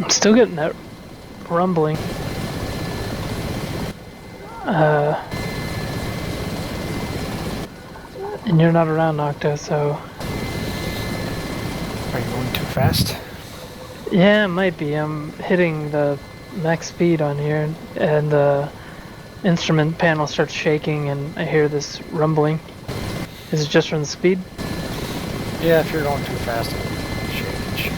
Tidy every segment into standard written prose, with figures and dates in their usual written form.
I'm still getting that rumbling. And you're not around, Nocta, so... Are you going too fast? Yeah, it might be. I'm hitting the max speed on here, and the instrument panel starts shaking, and I hear this rumbling. Is it just from the speed? Yeah, if you're going too fast, it'll shake and shit.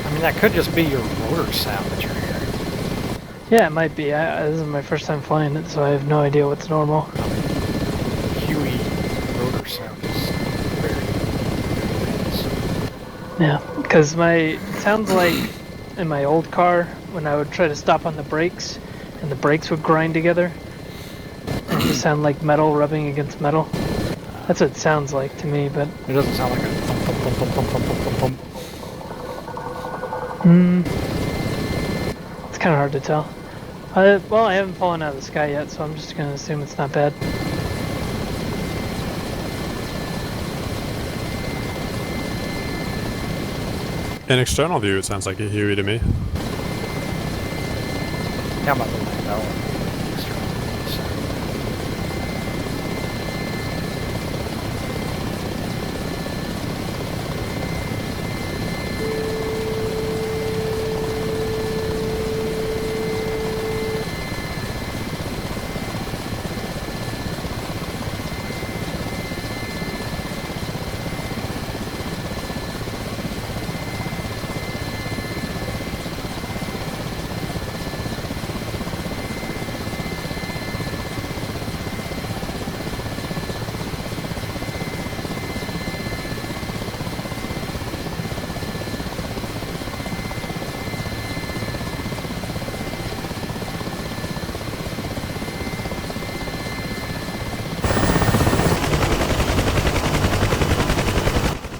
I mean, that could just be your rotor sound that you're hearing. Yeah, it might be. This is my first time flying it, so I have no idea what's normal. Huey rotor sound is very intense. Yeah, because it sounds like in my old car when I would try to stop on the brakes, and the brakes would grind together, and just sound like metal rubbing against metal. That's what it sounds like to me, but... It doesn't sound like a thump, thump, thump, thump, thump, thump, thump, thump. It's kind of hard to tell. Well, I haven't fallen out of the sky yet, so I'm just going to assume it's not bad. In external view, it sounds like a Huey to me. Yeah, I'm about to land that one.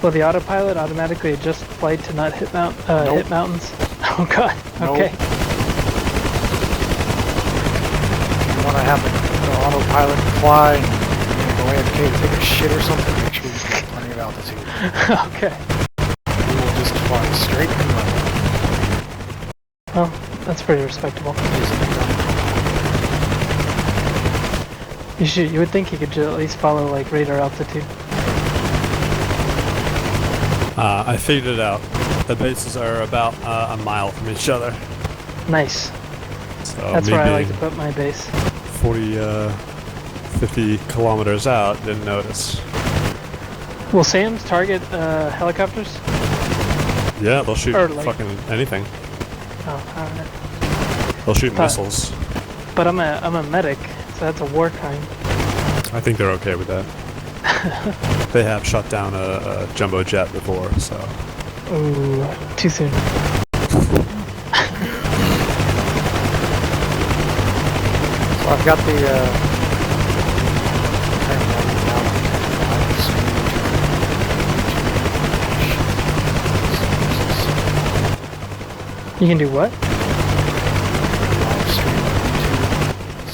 Will the autopilot automatically adjust flight to not hit hit mountains? Oh god, okay. Nope. If you want to have the autopilot fly and go AFK to take a shit or something, make sure you get plenty of altitude. Okay. You will just fly straight and level. Well, that's pretty respectable. You would think you could at least follow like radar altitude. I figured it out. The bases are about a mile from each other. Nice. So that's where I like to put my base. 40, 50 kilometers out, didn't notice. Will SAMs target helicopters? Yeah, they'll shoot Or, like, fucking anything. Oh, alright. They'll shoot missiles. But I'm a medic, so that's a war crime. I think they're okay with that. They have shut down a jumbo jet before, so... Ooh, too soon. So I've got the You can do what?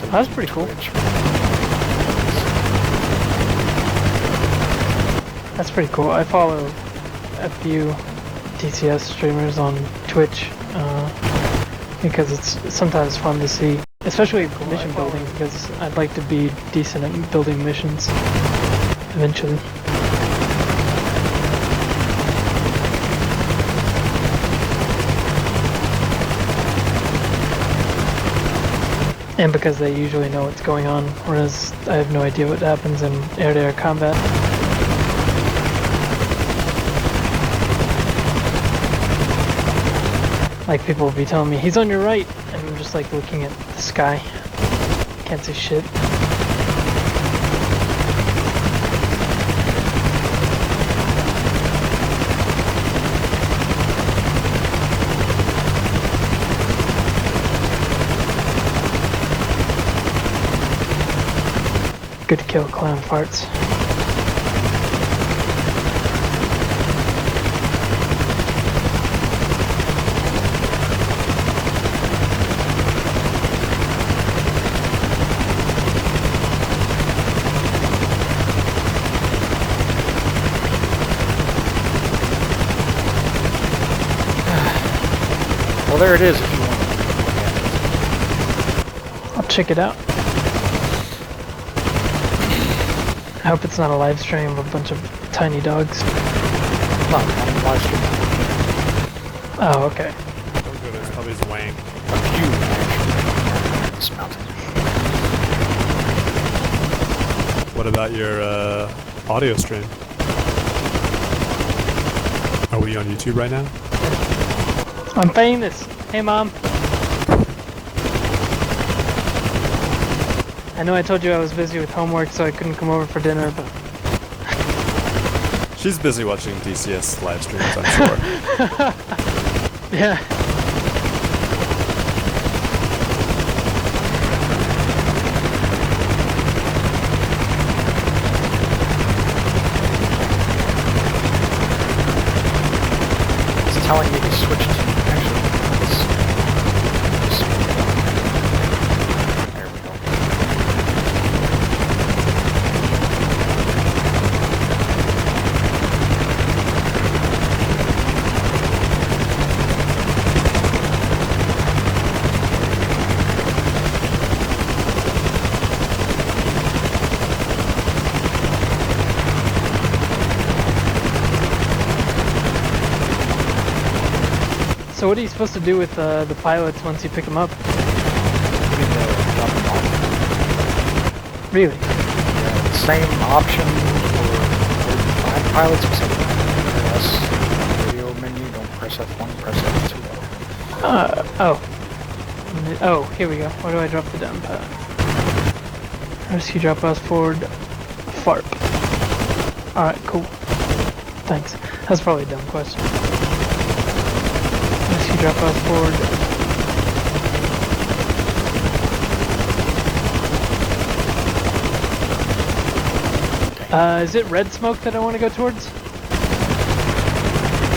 Oh, that's pretty cool. That's pretty cool. I follow a few DCS streamers on Twitch because it's sometimes fun to see, especially mission building, because I'd like to be decent at building missions eventually. And because they usually know what's going on, whereas I have no idea what happens in air-to-air combat. Like, people will be telling me, he's on your right, and I'm just like looking at the sky. Can't see shit. Good to kill clown farts. there it is if you want to look at it. I'll check it out. I hope it's not a live stream of a bunch of tiny dogs. No, I'm live streaming. Oh, okay. Don't go there, it's probably his wang. A few, actually, on this mountain. What about your audio stream? Are we on YouTube right now? I'm famous. Hey, Mom. I know I told you I was busy with homework, so I couldn't come over for dinner, but... She's busy watching DCS live streams, I'm sure. Yeah. It's telling me to switch to actually this. There we go. So what are you supposed to do with the pilots once you pick them up? Really? Yeah, same option for find pilots except press radio menu, don't press F1, press F2. Oh. Oh, here we go. Where do I drop the down pad? Rescue drop us forward. FARP. Alright, cool. Thanks. That's probably a dumb question. Rescue drop us forward. Is it red smoke that I want to go towards?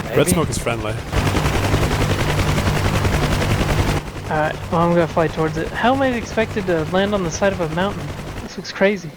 Maybe. Red smoke is friendly. Alright, well I'm gonna fly towards it. How am I expected to land on the side of a mountain? This looks crazy.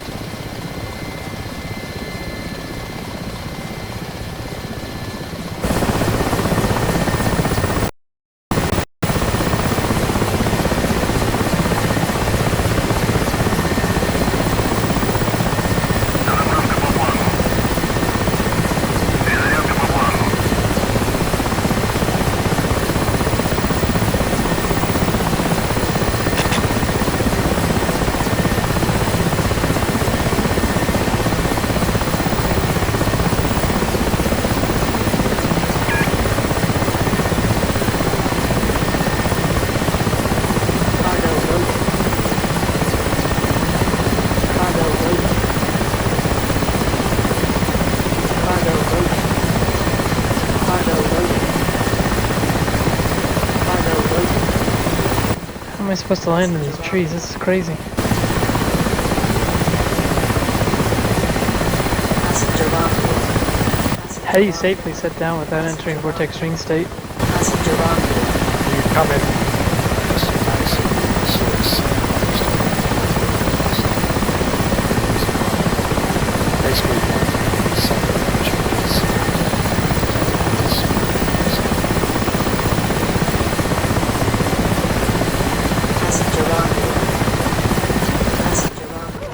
How am I supposed to land in these trees? This is crazy. How do you safely set down without entering vortex ring state? You come in just nice and slicks. Basically,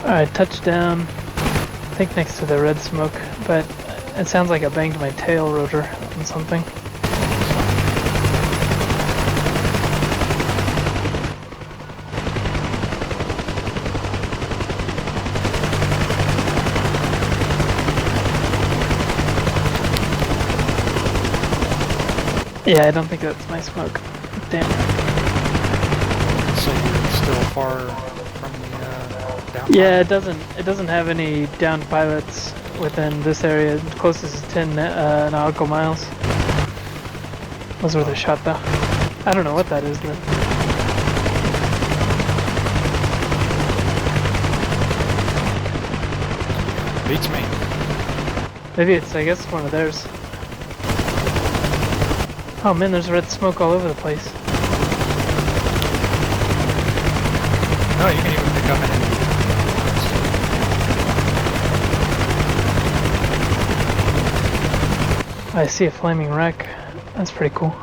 Alright, touchdown. I think next to the red smoke, but it sounds like I banged my tail rotor on something. Yeah, I don't think that's my smoke. Damn. So you're still far from the down? Yeah, it doesn't have any downed pilots within this area. The closest is 10 nautical miles. Those were the shot though. I don't know what that is then. Beats me. Maybe it's, I guess, one of theirs. Oh man, there's red smoke all over the place. No, you can even pick up any. I see a flaming wreck. That's pretty cool.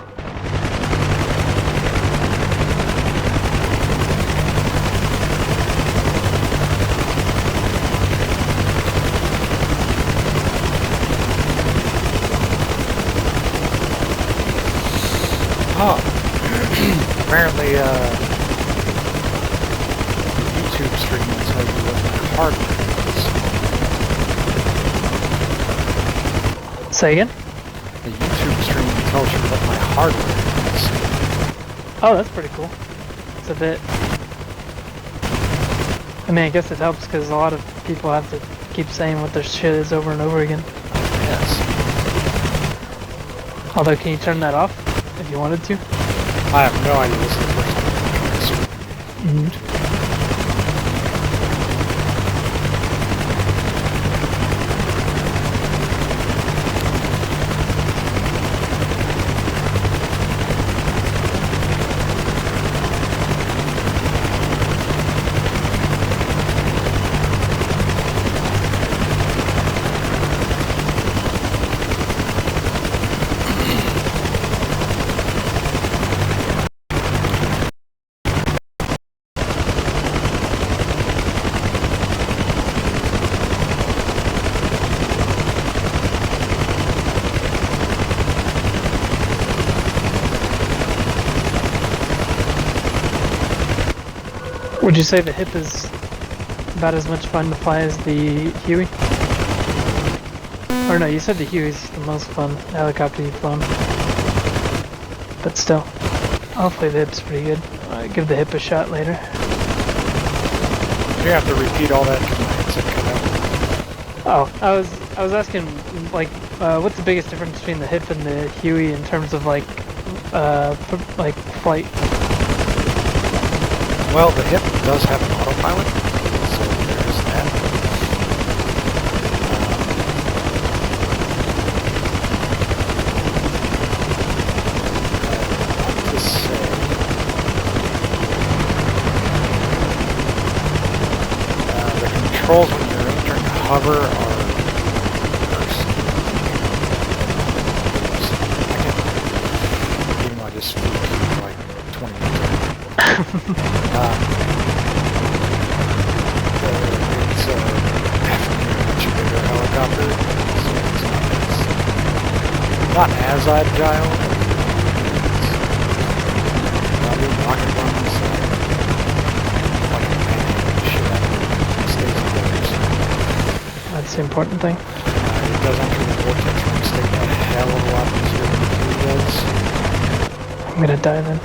YouTube stream will tell you what my hardware is. Say again? The YouTube stream tells you what my hardware is. Oh, that's pretty cool. It's a bit... I mean, I guess it helps because a lot of people have to keep saying what their shit is over and over again. Yes. Although, can you turn that off if you wanted to? I have no idea. This is the first time I've tried this. Would you say the hip is about as much fun to fly as the Huey? Or no, you said the Huey's the most fun helicopter you've flown. But still, hopefully the hip's pretty good. Give the hip a shot later. You have to repeat all that because my headset cut out. Oh, I was asking, like, what's the biggest difference between the hip and the Huey in terms of like flight? Well, the hip does have an autopilot, so there's that. I want to say... the controls when you're entering hover are reversed. Even though I just flew for like 20 minutes ago. It's definitely a much bigger helicopter, so it's not as agile. It's not doing rocket runs, like a man shit out of it. It stays in place. That's the important thing. It does enter the vortex from a state a hell of a lot easier than it does. I'm gonna die then.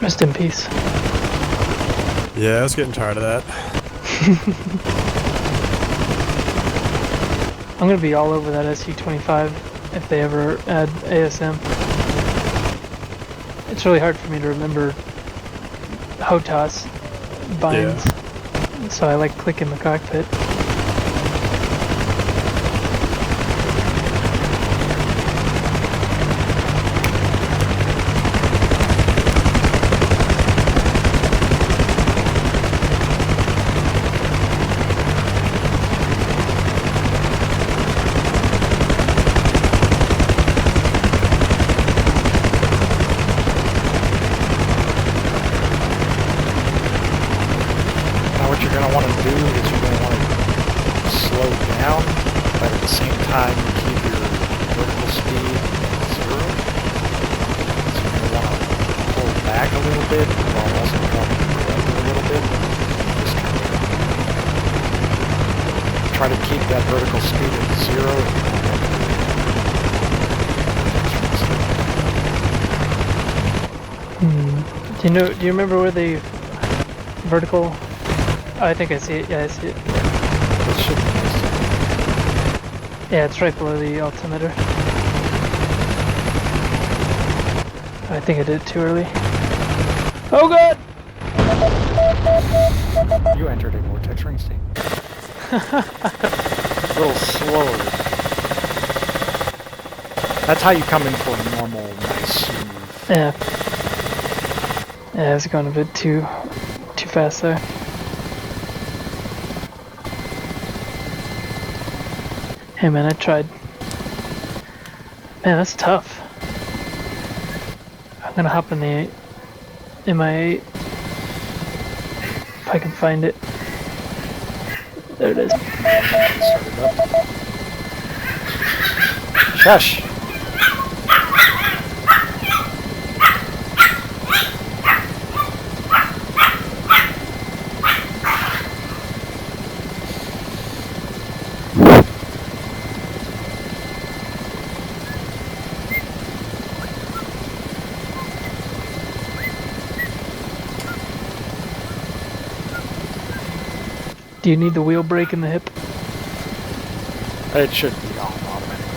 Rest in peace. Yeah, I was getting tired of that. I'm gonna be all over that SU-25 if they ever add ASM. It's really hard for me to remember HOTAS binds, so I like clicking the cockpit. Do you remember where the vertical? Oh, I think I see it. Yeah, I see it. It should be listed. Yeah, it's right below the altimeter. I think I did it too early. Oh god! You entered a vortex ring state. A little slowly. That's how you come in for a normal, nice, smooth. Yeah. Yeah, I was going a bit too fast there. Hey man, I tried. Man, that's tough. I'm gonna hop in the MI8 if I can find it. There it is. Start it up. Shush! Do you need the wheel brake in the hip? It should be on automatically.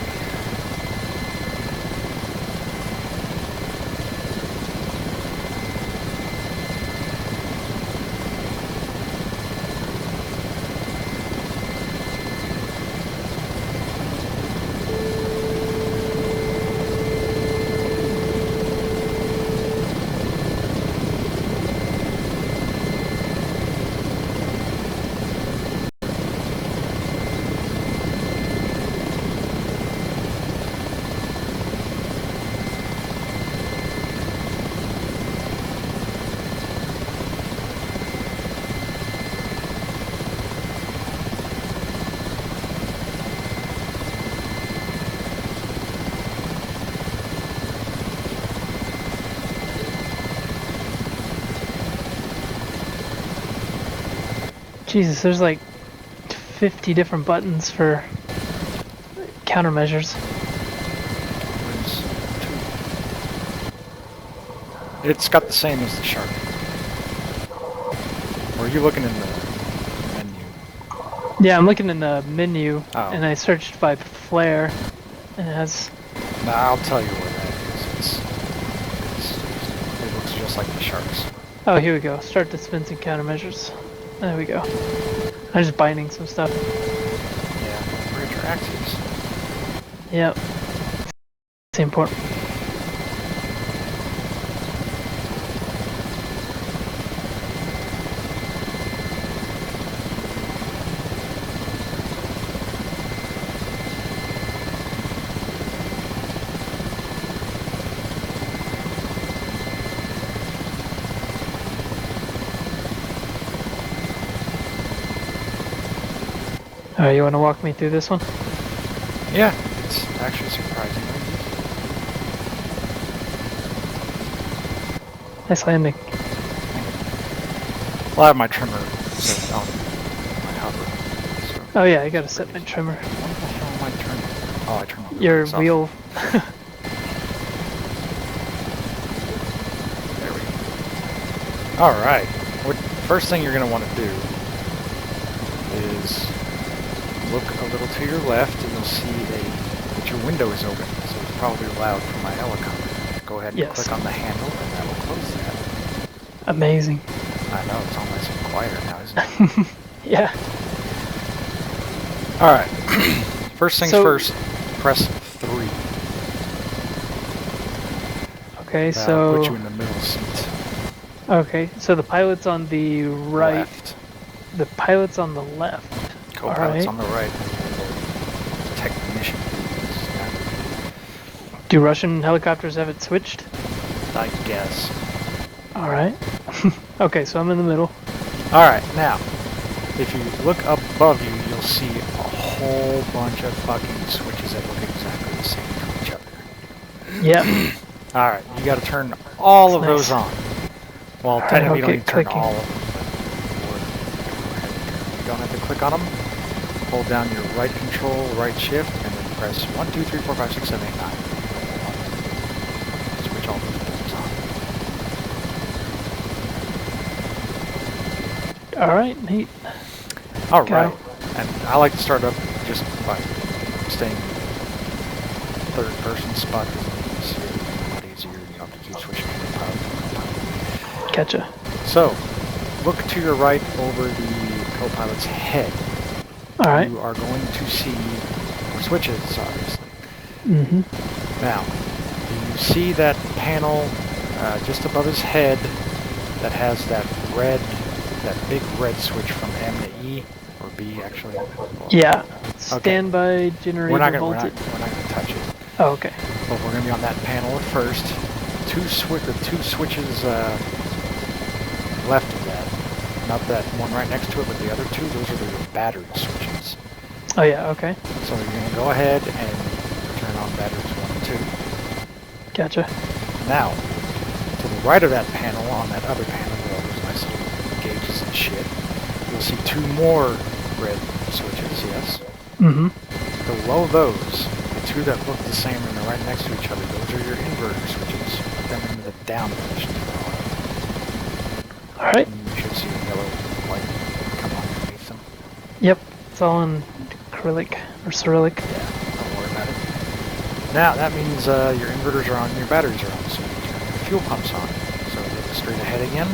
Jesus, there's like 50 different buttons for countermeasures. It's got the same as the Shark. Or are you looking in the menu? Yeah, I'm looking in the menu, Oh. and I searched by flare, and it has... Nah, I'll tell you where that is. It looks just like the Sharks. Oh, here we go. Start dispensing countermeasures. There we go. I'm just binding some stuff. Yeah, bridge your axes. Yep. It's important. Alright, you want to walk me through this one? Yeah, it's actually surprisingly easy. Nice landing. Well, I have my trimmer set on my hover. So. Oh yeah, I gotta set my trimmer. What the hell am I turning? Oh, I turned on the Your brakes off. wheel... There we go. Alright. First thing you're going to want to do is look a little to your left and you'll see that your window is open. So it's probably loud from my helicopter. Go ahead and Yes. click on the handle and that will close that. Amazing. I know, it's almost quieter now, isn't it? Yeah. Alright. First things So- first, press 3. Okay, That'll put you so... in the middle seat. Okay, so the pilot's on the right. Left. The pilot's on the left. Co-pilot's Alright. on the right. Technician. Do Russian helicopters have it switched? I guess. Alright. Okay, so I'm in the middle. Alright, now, if you look up above you, you'll see a whole bunch of fucking switches that look exactly the same to each other. Yep. Alright, you gotta turn all of Nice. those on. Well, Alright, technically you okay, don't need to turn clicking. all of them. You don't have to click on them. Hold down your right control, right shift, and then press 1, 2, 3, 4, 5, 6, 7, 8, 9. Switch all those buttons on. Alright, neat. All Okay. right. And I like to start up just by staying third person spot because it's a lot easier. You don't have to keep switching from pilot to co-pilot. Gotcha. So, look to your right over the co-pilot's head. Alright. You are going to see switches, obviously. Mm-hmm. Now, do you see that panel just above his head that has that big red switch from M to E, or B actually? Yeah. Standby generator We're not voltage. gonna touch it. Oh, okay. But we're gonna be on that panel at first. Two switches left of that. Not that one right next to it, but the other two. Those are the battery switches. Oh yeah, okay. So you're gonna go ahead and turn on batteries 1 and 2. Gotcha. Now, to the right of that panel, on that other panel with all those nice little gauges and shit, you'll see 2 more red switches, yes? Mm-hmm. Below those, the 2 that look the same and they're right next to each other, those are your inverter switches. Put them into the down position. Alright. And you should see a yellow light come on underneath them. Yep. It's all in acrylic or Cyrillic. Yeah, don't worry about it. Now, that means your inverters are on, your batteries are on, so you turn your fuel pumps on. So look straight ahead again,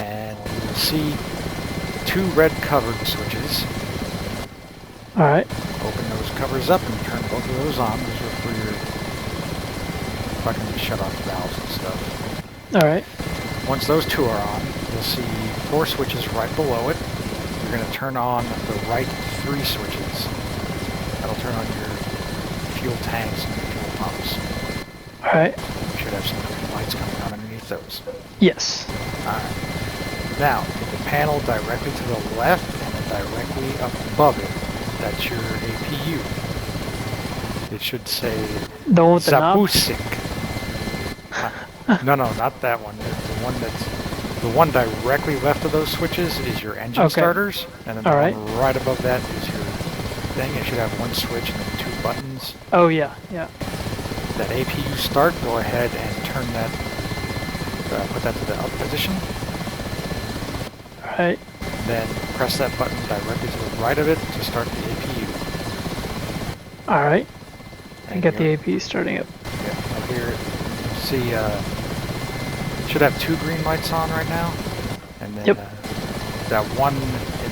and you will see 2 red covered switches. Alright. Open those covers up and turn both of those on. Those are for your fucking shut-off valves and stuff. Alright. Once those 2 are on, you'll see 4 switches right below it. You're going to turn on the right 3 switches. That'll turn on your fuel tanks and your fuel pumps. Alright. You should have some green lights coming on underneath those. Yes. Alright. Now, the panel directly to the left and then directly above it, that's your APU. It should say The one with the knob? Zabusik. No, not that one. The one directly left of those switches is your engine starters, and then the one right above that is your thing. It should have 1 switch and then 2 buttons. Oh yeah, yeah. That APU start, go ahead and turn that, put that to the up position. Alright. Then press that button directly to the right of it to start the APU. Alright. I And got the you're- AP starting up. Yeah, up here, see, it should have 2 green lights on right now. And then that one in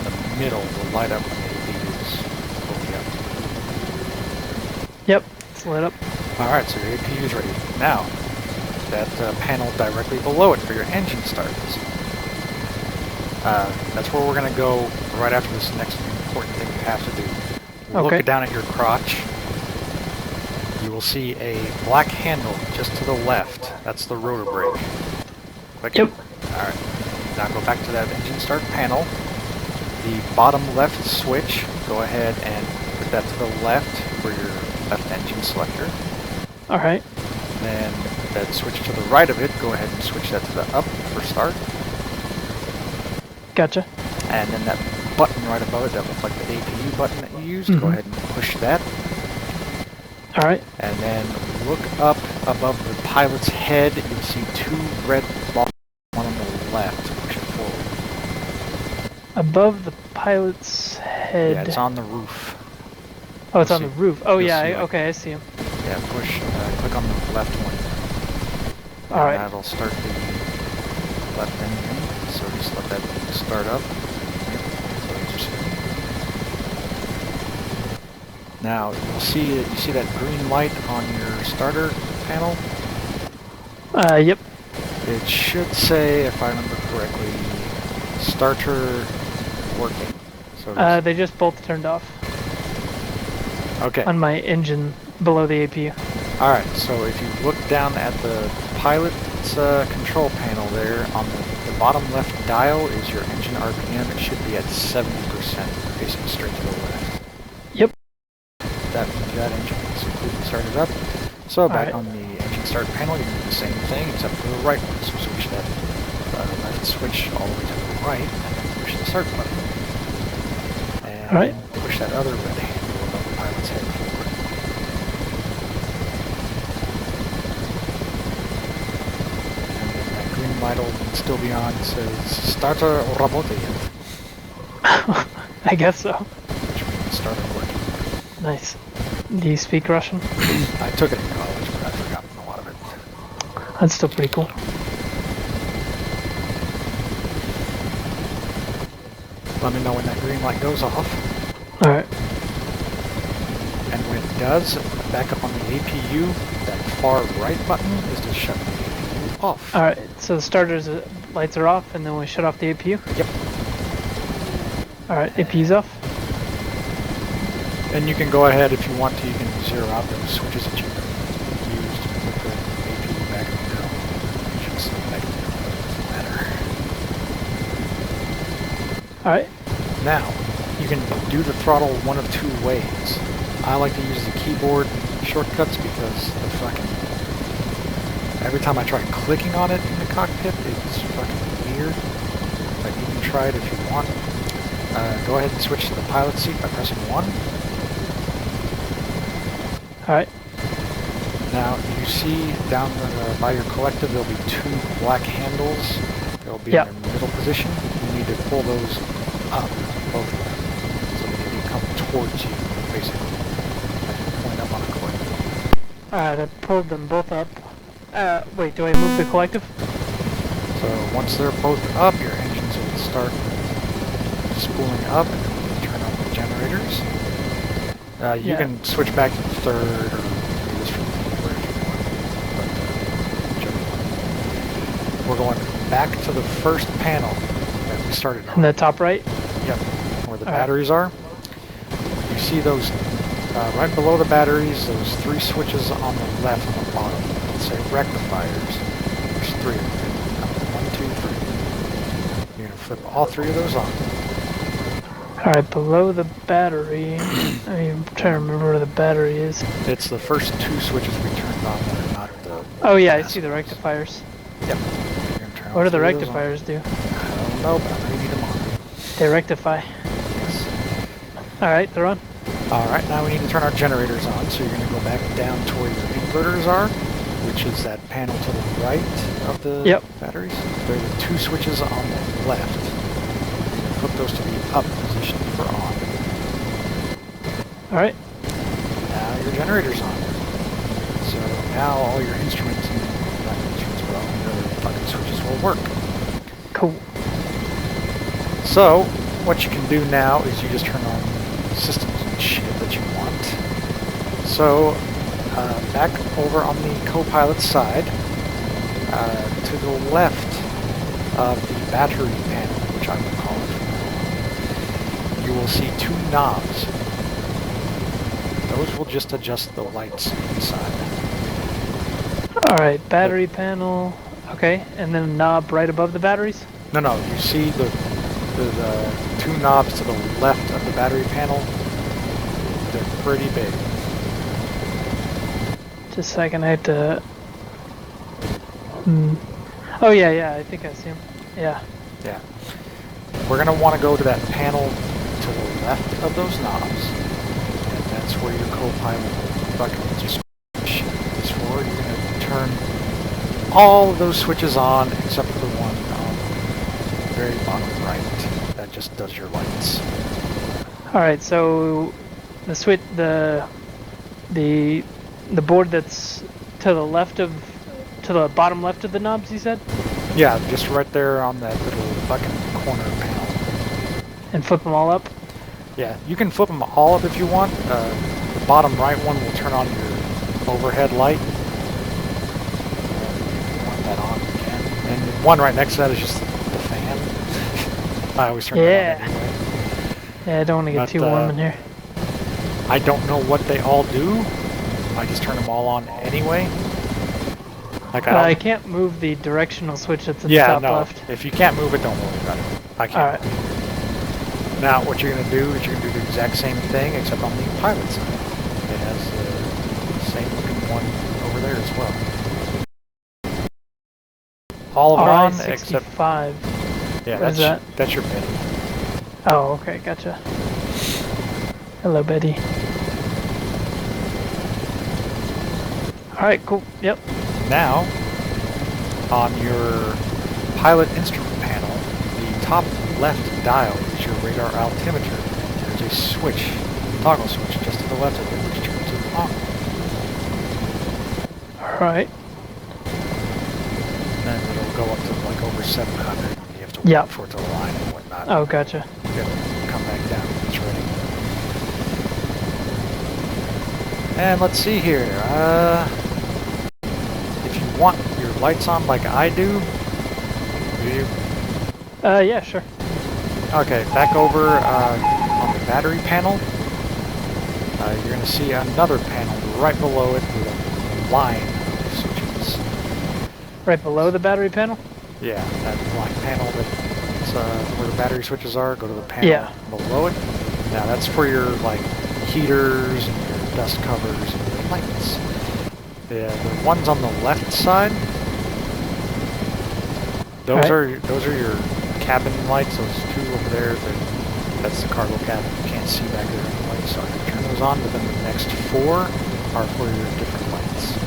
the middle will light up when the APU is fully up. Yep, it's lit up. Alright, so your APU is ready. Now, that panel directly below it for your engine starters. That's where we're going to go right after this next important thing you have to do. Look down at your crotch. You will see a black handle just to the left. That's the rotor brake. Click it. Alright. Now go back to that engine start panel. The bottom left switch, go ahead and put that to the left for your left engine selector. Alright. Then that switch to the right of it, go ahead and switch that to the up for start. Gotcha. And then that button right above it that looks like the APU button that you used, go ahead and push that. Alright. And then look up above the pilot's head, you'll see 2 red balls, one on the left. Push it forward. Above the pilot's head. Yeah, it's on the roof. Oh, it's on the roof. Oh yeah, see, like, okay, I see him. Yeah, push, click on the left one. Alright. And that'll start the left engine, so just let that start up. Now, you see that green light on your starter panel? Yep. It should say, if I remember correctly, starter working. So they just both turned off. Okay. On my engine below the APU. Alright, so if you look down at the pilot's control panel there, on the bottom left dial is your engine RPM. It should be at 70%, facing straight to the left. Yep. That means that engine is completely started up. So back on the engine start panel, you can do the same thing, except for the right one. So switch that left switch all the way to the right, and then push the start button. And push that other red handle above the pilot's head forward. And then that green light idle and still be on. It says starter работает, I guess so. which means started working. Nice. Do you speak Russian? I took it in college, but I've forgotten a lot of it. That's still pretty cool. Let me know when that green light goes off. Alright. And when it does, back up on the APU, that far right button is to shut the APU off. Alright, so the starters lights are off and then we shut off the APU? Yep. Alright, APU's off. And you can go ahead if you want to, you can zero out those switches that you used to put the APU back in the middle. Just back in the middle, doesn't matter. Alright. Now, you can do the throttle one of two ways. I like to use the keyboard shortcuts because the fucking... Every time I try clicking on it in the cockpit, it's fucking weird. But you can try it if you want. Go ahead and switch to the pilot seat by pressing 1. Alright. Now, you see down by your collective, there'll be 2 black handles. They'll be in their middle position. You need to pull those up, both of them, so that they come towards you, basically. As you point up on a collective. Alright, I pulled them both up. Wait, do I move the collective? So once they're both up, your engines will start spooling up, and then you turn on the generators. You can switch back to the third, or do this from anywhere if you want. But whichever one. We're going back to the first panel that we started on. In the top right? Yep, where the batteries are. You see those right below the batteries, those 3 switches on the left on the bottom. Let's say rectifiers. There's 3 of them. 1, 2, 3. You're going to flip all 3 of those on. Alright, below the battery. I'm trying to remember where the battery is. It's the first 2 switches we turned on that are not the... Oh yeah, I see the rectifiers. Yep. What do the rectifiers do? I don't know, but I'm going to need them on. They rectify. Yes. Alright, they're on. Alright, now we need to turn our generators on, so you're going to go back down to where your inverters are, which is that panel to the right of the batteries. There are the 2 switches on the left. Put those to the up position for on. Alright. Now your generator's on. So now all your instruments and not instruments, but all your other fucking switches will work. Cool. So what you can do now is you just turn on systems and shit that you want. So back over on the co-pilot side, to the left of the battery panel, which I will call it, you will see 2 knobs. Those will just adjust the lights inside. Alright, battery panel. Okay, and then a knob right above the batteries? No, you see the 2 knobs to the left of the battery panel? They're pretty big. Just a second, I have to... Oh yeah, I think I see them. Yeah. Yeah. We're going to want to go to that panel to the left of those knobs, and that's where your co-pilot fucking just is for. You're going to turn all of those switches on except for the one on the very bottom right that just does your lights. Alright, so the switch, the board that's to the left of, to the bottom left of the knobs, you said? Yeah, just right there on that little fucking corner panel. And flip them all up? Yeah, you can flip them all up if you want. The bottom right one will turn on your overhead light. If you want that on, you can. And the one right next to that is just the fan. I always turn that on anyway. Yeah, I don't want to get too warm in here. I don't know what they all do. I just turn them all on anyway. Like I can't move the directional switch that's in the top left. If you can't move it, don't worry about it. I can't. Alright. Now, what you're going to do is you're going to do the exact same thing, except on the pilot side. It has the same looking one over there as well. All of it on, except... Yeah, that's your Betty. Oh, okay, gotcha. Hello, Betty. Alright, cool, yep. Now, on your pilot instrument panel, the top left dial is your radar altimeter. There's a switch, toggle switch, just to the left of it, which turns it on. Alright. Then it'll go up to like over 700. You have to Yep. wait for it to align and whatnot. Oh, gotcha. You gotta come back down when it's ready. And let's see here. If you want your lights on like I do you? Yeah, sure. Okay, back over on the battery panel. You're going to see another panel right below it with a line of switches. Right below the battery panel? Yeah, that line panel that's where the battery switches are. Go to the panel below it. Now that's for your like heaters and your dust covers and your lights. The ones on the left side, those are your cabin lights. Those two over there, that's the cargo cabin. You can't see back there anyway, so I can turn those on. But then the next four are for your different lights.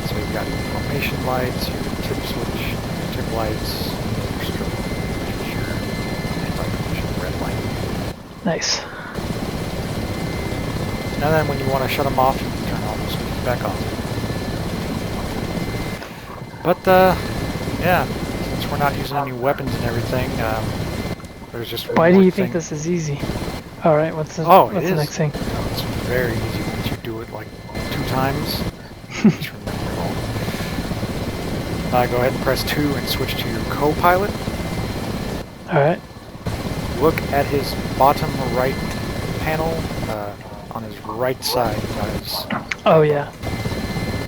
So you've got your formation lights, your tip switch, your tip lights, your strobe, which is your anti-collision red light. Nice. And then when you want to shut them off, you can turn all those switches back on. But, yeah, since we're not using any weapons and everything, there's just one Why do more you thing. think this is easy? Alright, what's the, Oh, what's the next thing? No, it's very easy once you do it like 2 times. Just remember it all. Go ahead and press 2 and switch to your co-pilot. Alright. Look at his bottom right panel on his right side, guys. Oh, yeah.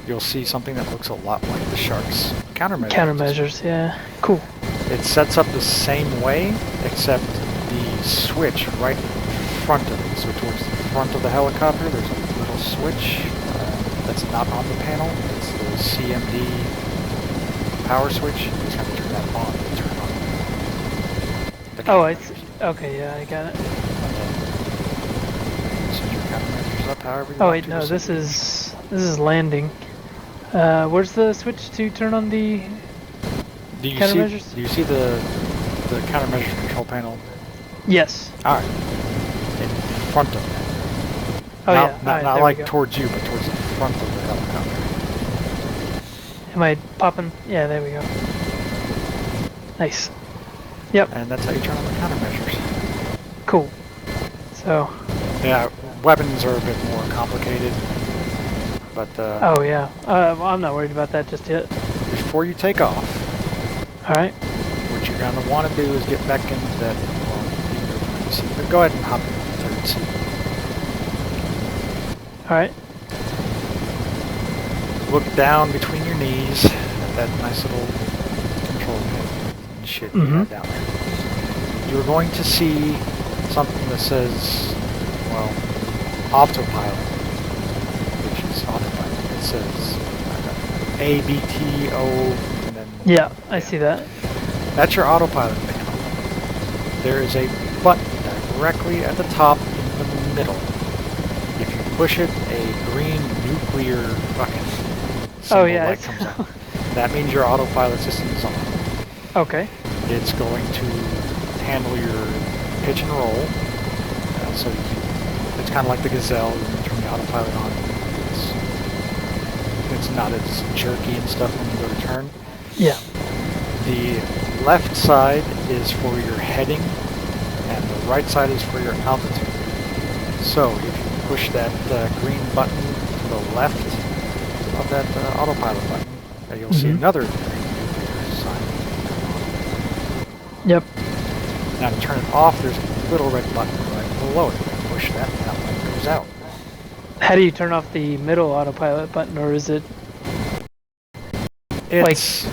You'll see something that looks a lot like the shark's countermeasure. Countermeasures, yeah. Cool. It sets up the same way, except the switch right in front of it. So towards the front of the helicopter, there's a little switch that's not on the panel. It's the CMD power switch. You just have to turn that on to turn on. Oh, okay, yeah, I got it. Set your countermeasures up however you Oh want wait, to. no, this is landing. Where's the switch to turn on the countermeasures? Do you see the countermeasures control panel? Yes. Alright. In front of it. Oh not, yeah. Not, not like towards you, but towards the front of the helicopter. Am I popping? Yeah, there we go. Nice. Yep. And that's how you turn on the countermeasures. Cool. So. Yeah, weapons are a bit more complicated. But oh yeah. Well, I'm not worried about that just yet. Before you take off, Alright. what you're going to want to do is get back into that, well, you seat, but go ahead and hop in the third seat. Alright. Look down between your knees at that nice little control panel and shit you have down there. You're going to see something that says, well, autopilot, which is autopilot. It says ABTO and then... Yeah, I see that. That's your autopilot panel. There is a button directly at the top in the middle. If you push it, a green nuclear fucking symbol light comes out. That means your autopilot system is on. Okay. It's going to handle your pitch and roll. So it's kind of like the Gazelle. When you turn the autopilot on, it's not as jerky and stuff when you go to turn. Yeah. The left side is for your heading, and the right side is for your altitude. So if you push that green button to the left of that autopilot button, you'll see another green nuclear sign come on. Yep. Now to turn it off, there's a little red button right below it. Push that, and that light goes out. How do you turn off the middle autopilot button, or is it... It's...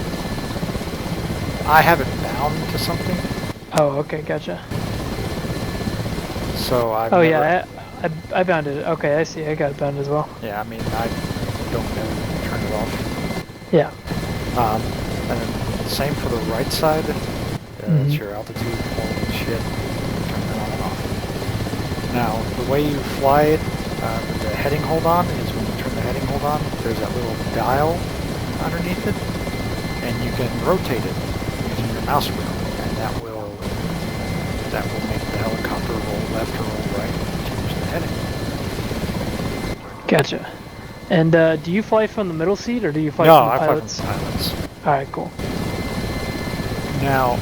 I have it bound to something. Oh, okay, gotcha. So I've Oh never, yeah, I bound it. Okay, I see. I got it bound as well. Yeah, I mean, I don't never turn it off. Yeah. And then same for the right side. It's your altitude, all that shit. Turn that on and off. Now, the way you fly it with the heading hold on is when you turn the heading hold on, there's that little dial underneath it. and you can rotate it using your mouse wheel, and that will make the helicopter roll left or roll right and change the heading. Gotcha. And do you fly from the middle seat, or do you fly No, from the I fly from pilots? the pilots. Alright, cool. Now,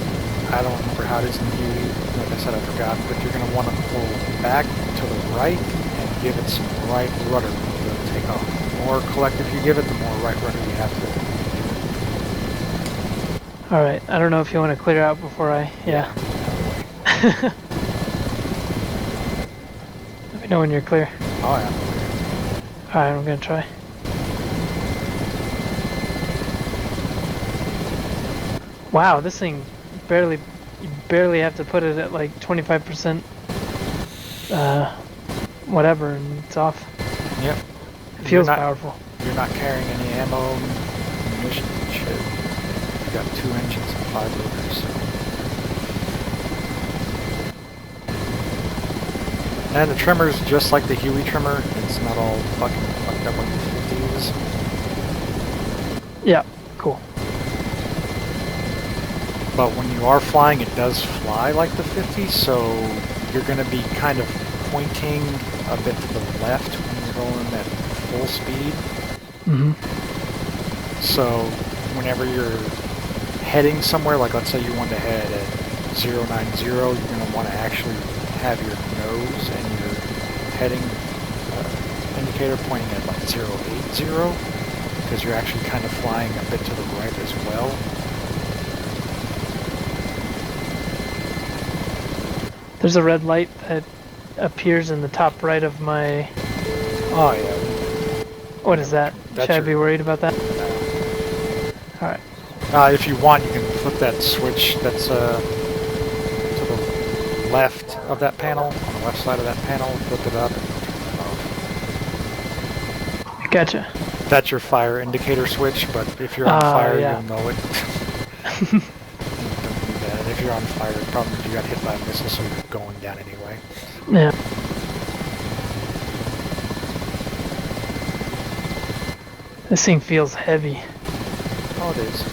I don't remember how it is in the Huey. Like I said, I forgot, but you're going to want to pull back to the right and give it some right rudder to take off. The more collective you give it, the more right rudder you have to. Alright, I don't know if you want to clear out before I... Yeah. Let me know when you're clear. Oh, yeah. Alright, I'm gonna try. Wow, this thing you barely have to put it at like 25%, whatever, and it's off. Yep. It feels powerful. You're not carrying any ammo, munitions, and shit. You got 2 engines and 5 rotors. And the trimmer's just like the Huey trimmer. It's not all fucking fucked up like the 50s. Yeah, cool. But when you are flying, it does fly like the 50s, so you're going to be kind of pointing a bit to the left when you're going at full speed. Mm-hmm. So whenever you're heading somewhere, like let's say you want to head at 090, you're going to want to actually have your nose and your heading indicator pointing at like 080, because you're actually kind of flying a bit to the right as well. There's a red light that appears in the top right of my... Oh yeah. What is that? That's Should I be worried about that? Alright. If you want, you can flip that switch that's to the left of that panel, on the left side of that panel, flip it up and turn it off. Gotcha. That's your fire indicator switch, but if you're on fire, yeah. you'll know it. Don't do that. And if you're on fire, the problem is you got hit by a missile, so you're going down anyway. Yeah. This thing feels heavy. Oh, it is.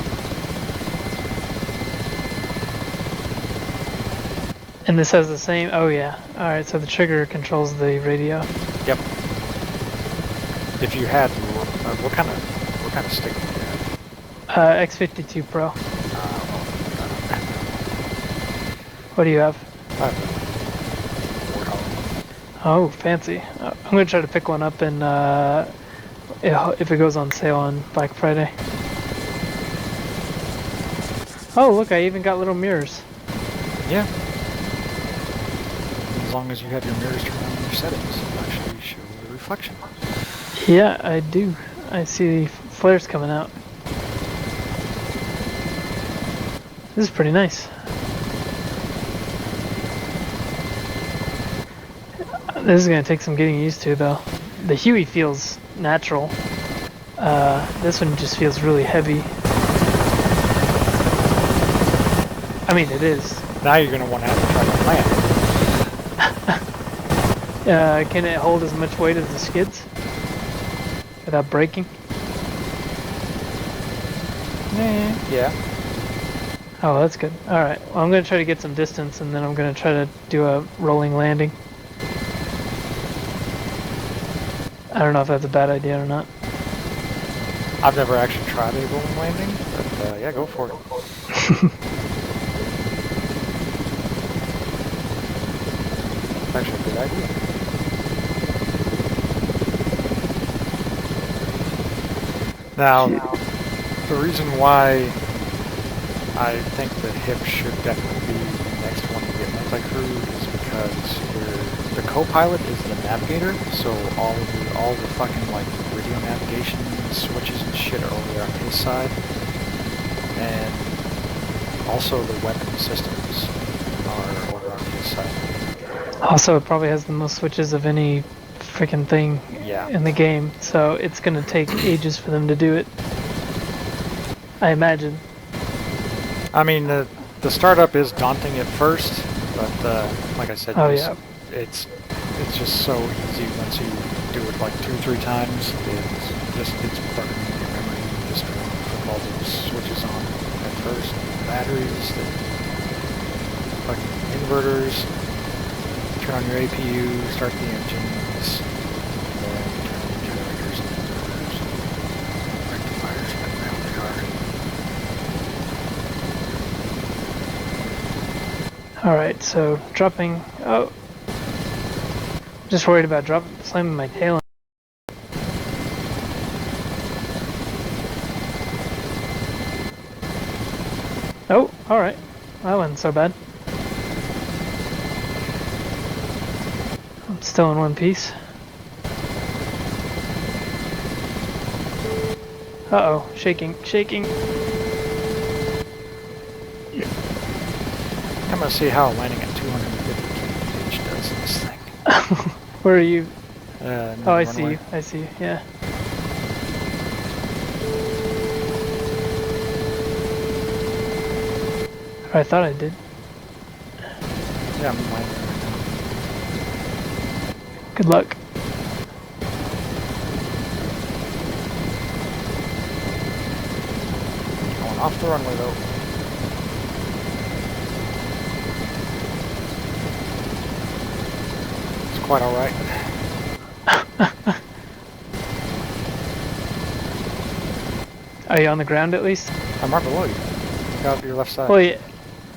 And this has the same... Oh yeah. Alright, so the trigger controls the radio. Yep. If you had... what kind of stick do you have? X52 Pro. What do you have? I have a Oh, fancy. I'm gonna try to pick one up and if it goes on sale on Black Friday. Oh, look, I even got little mirrors. Yeah. As long as you have your mirrors turned on in your settings, it'll actually show the reflection. Yeah, I do. I see flares coming out. This is pretty nice. This is going to take some getting used to, though. The Huey feels natural. This one just feels really heavy. I mean, it is. Now you're going to want to have to try to land. Can it hold as much weight as the skids? Without breaking? Yeah. Oh, that's good. Alright, well, I'm going to try to get some distance, and then I'm going to try to do a rolling landing. I don't know if that's a bad idea or not. I've never actually tried a rolling landing, but yeah, go for it. Actually, a good idea. Now, the reason why I think the hip should definitely be the next one to get multi-crew is because the co-pilot is the navigator, so all the fucking like radio navigation switches and shit are over there on his side, and also the weapon systems are over on his side. Also, it probably has the most switches of any freaking thing in the game, so it's gonna take ages for them to do it. I imagine. I mean, the startup is daunting at first, but like I said, it's just so easy once you do it like 2-3 times. It's burned in your memory. You just from all those switches on at first. Batteries, the fucking inverters, turn on your APU, start the engines, and then turn on the generators and inverters, rectifiers, whatever the hell they are. Alright, so dropping. Oh. Just worried about slamming my tail in. Oh, alright. That wasn't so bad. I'm still in one piece. Uh-oh, shaking. I'm gonna see how landing at 250 kph does this thing. Where are you? Oh, I see you. I see you. Yeah. I thought I did. Yeah, I'm landing right now. Good luck. Going off the runway though. It's quite alright. Are you on the ground at least? I'm right below you. Look out to your left side. Well, yeah,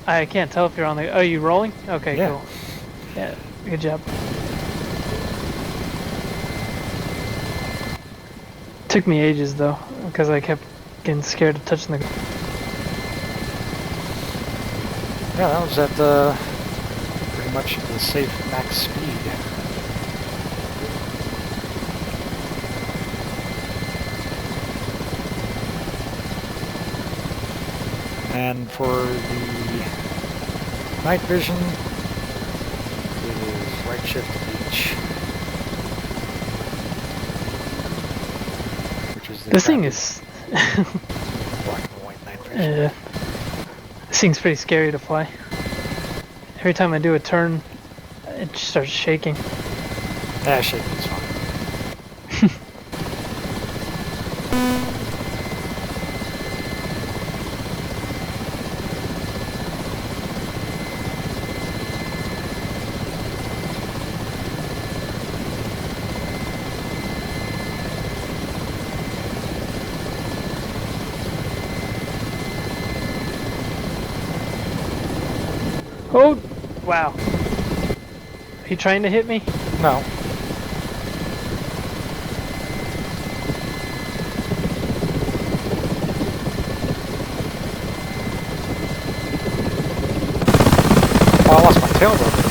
I can't tell if you're on the. Are you rolling? Okay, Yeah. cool. Yeah, good job. Took me ages though, because I kept getting scared of touching the. Yeah, that was at pretty much the safe max speed. And for the night vision, it is right shift H. Which is the This thing crappy is. black and white night vision. This thing's pretty scary to fly. Every time I do a turn, it just starts shaking. Yeah, shaking's fine. Oh, wow. Are you trying to hit me? No. Oh, I lost my tail rotor.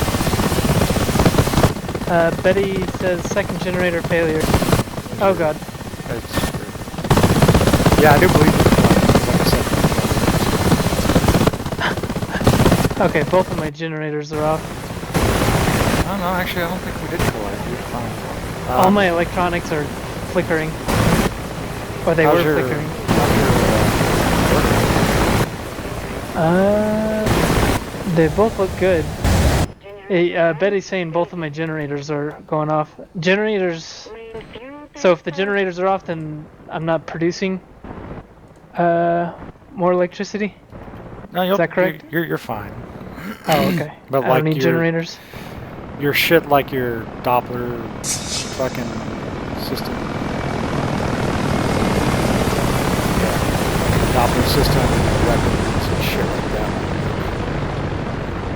Betty says second generator failure. Oh god. It's yeah, I do believe it. Like I said. Okay, both of my generators are off. Oh no, actually I don't think we did collide. We were fine. All my electronics are flickering. Or they were how's your- flickering. how's They both look good. Hey, Betty's saying both of my generators are going off. Generators. So if the generators are off, then I'm not producing more electricity. No, Is that correct? You're fine. Oh, okay. But I like don't need your- generators. Your shit like your Doppler fucking system. Yeah. Doppler system, weapons and shit like that.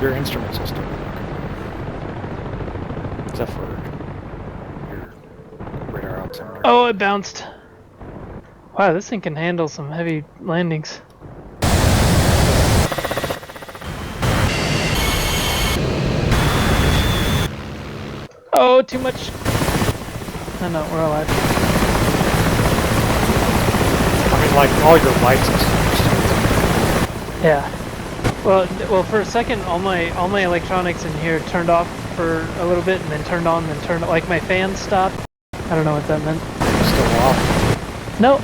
Your instrument system. Except for your radar altimeter. Oh, it bounced. Wow, this thing can handle some heavy landings. Oh, too much. No, we're alive. I mean, like all your lights and stuff. Yeah. Well, for a second, all my electronics in here turned off for a little bit, and then turned on, then turned like my fans stopped. I don't know what that meant. Still off. No,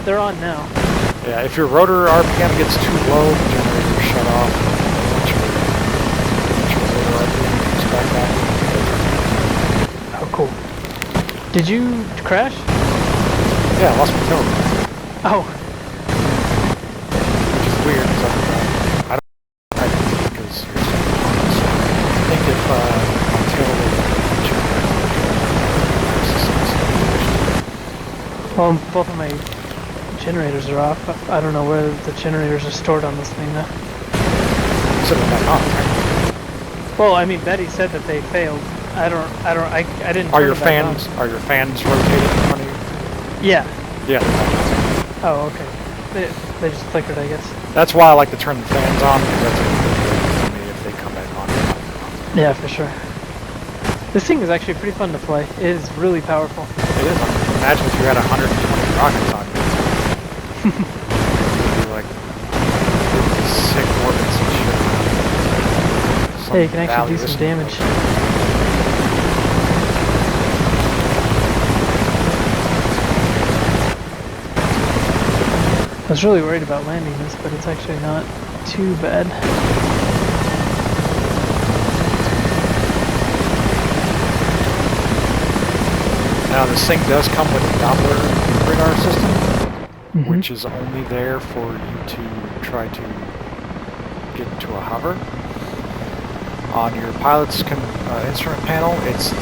they're on now. Yeah, if your rotor RPM gets too low, the generator shut off. Once your rotor RPM comes back up. Oh, cool. Did you crash? Yeah, I lost my tail. Oh, Well, both of my generators are off. I don't know where the generators are stored on this thing though. So they're back on, right? Well, I mean, Betty said that they failed. I didn't. Are turn your them back on. fans rotating in front of you? Yeah. Yeah. Oh, okay. They just flickered, I guess. That's why I like to turn the fans on, because that's a for me if they come back on. Yeah, for sure. This thing is actually pretty fun to play. It is really powerful. It is. Imagine if you had 120 rockets on you. You'd be like sick orbits and shit. Hey, you can actually do some damage. I was really worried about landing this, but it's actually not too bad. Now this thing does come with a Doppler radar system, which is only there for you to try to get into a hover. On your pilot's instrument panel, it's the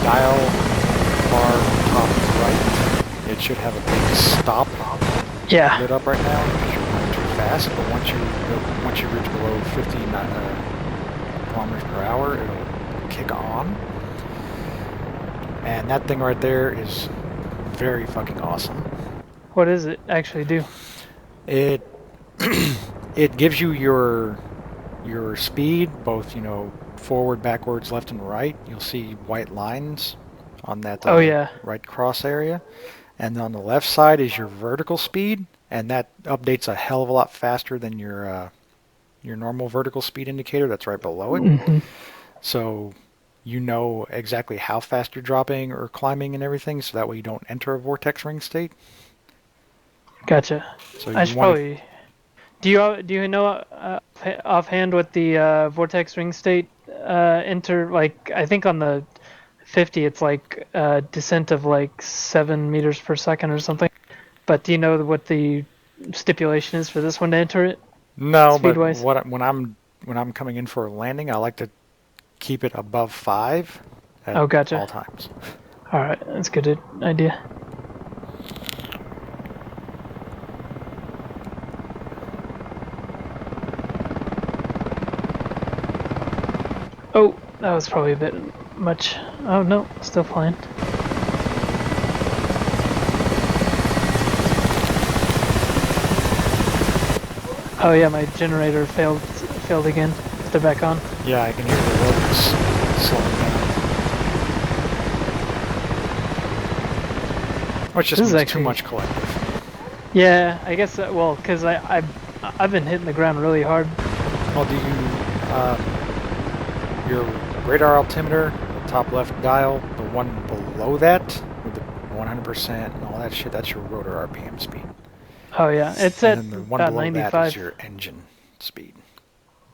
dial bar top right. It should have a big stop lit up right now because you're going too fast. But once you reach below 50 kilometers per hour, it'll kick on. And that thing right there is very fucking awesome. What does it actually do? It it gives you your speed, both forward, backwards, left, and right. You'll see white lines on that right cross area, and on the left side is your vertical speed, and that updates a hell of a lot faster than your normal vertical speed indicator that's right below it. So you know exactly how fast you're dropping or climbing and everything, so that way you don't enter a vortex ring state. Gotcha. So I should probably... Do you know offhand what the vortex ring state enter? Like, I think on the 50 it's like a descent of like 7 meters per second or something. But do you know what the stipulation is for this one to enter it? No, but speed-wise? when I'm coming in for a landing, I like to keep it above 5 at all times. All right, that's a good idea. Oh, that was probably a bit much. Oh no, still flying. Oh yeah, my generator failed again. They're back on. Yeah, I can hear the rotors slowing down. Which just means too much collective. Yeah, I guess. Well, because I've been hitting the ground really hard. Well, do you your radar altimeter, the top left dial, the one below that with the 100% and all that shit? That's your rotor RPM speed. Oh yeah, it's at and then the one about below 95. that is your engine speed.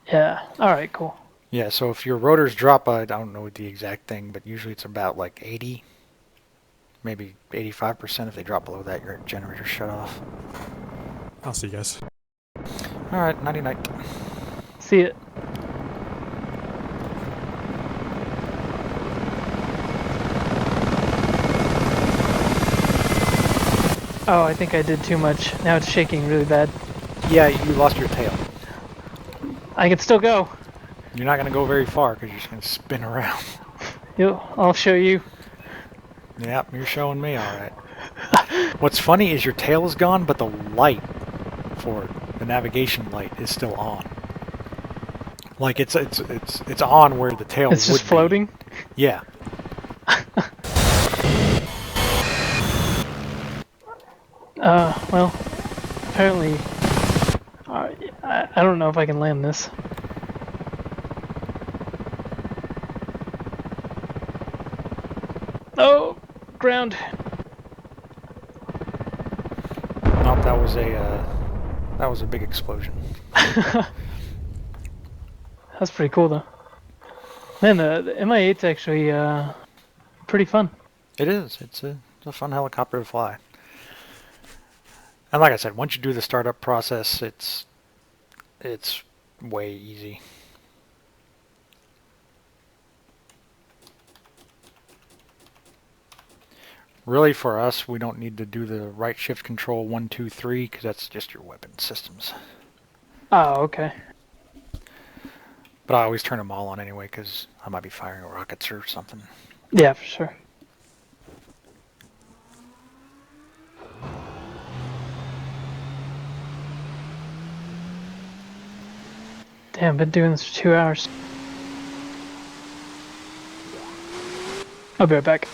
Yeah. All right. Cool. Yeah. So if your rotors drop, I don't know the exact thing, but usually it's about like 80, maybe 85%. If they drop below that, your generator's shut off. I'll see you guys. All right. Nighty night. See it. Oh, I think I did too much. Now it's shaking really bad. Yeah, you lost your tail. I can still go. You're not going to go very far because you're just going to spin around. I'll show you. Yep, you're showing me, all right. What's funny is your tail is gone, but the light for the navigation light is still on. Like it's on where the tail. It's just floating. Yeah. Well, apparently, I don't know if I can land this. Oh, ground. Nope, that was a big explosion. That's pretty cool, though. Man, the Mi-8's actually pretty fun. It is. It's a fun helicopter to fly. And like I said, once you do the startup process, it's way easy. Really, for us, we don't need to do the right shift control 1, 2, 3 because that's just your weapon systems. Oh, okay. But I always turn them all on anyway because I might be firing rockets or something. Yeah, for sure. Damn, been doing this for 2 hours. I'll be right back.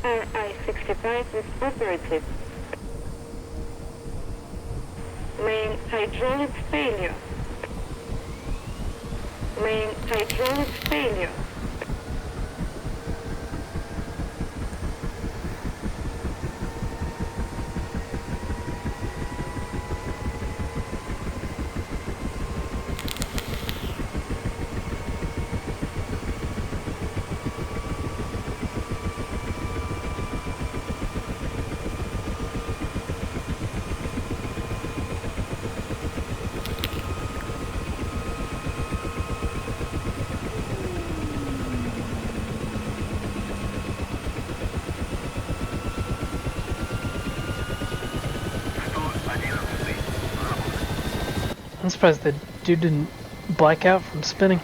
RI-65 is operative. Main hydraulic failure. Main hydraulic failure. I'm surprised the dude didn't black out from spinning.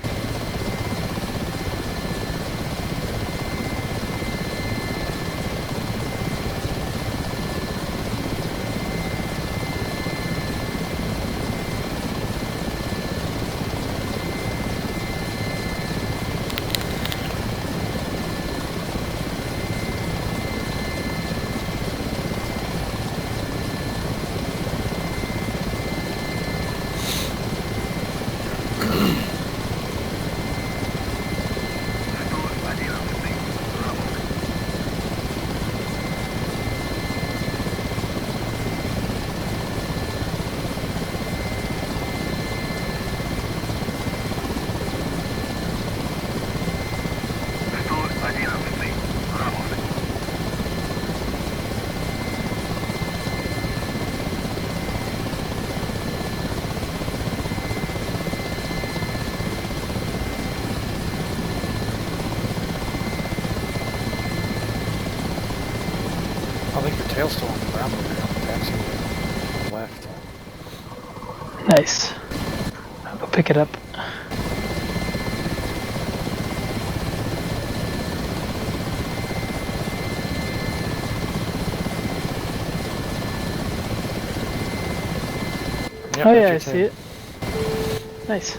I think your tail's still on the ground over here on the taxiway. Left. Nice. I'll go pick it up. Yep, Oh that's yeah, your I see tail. it. Nice.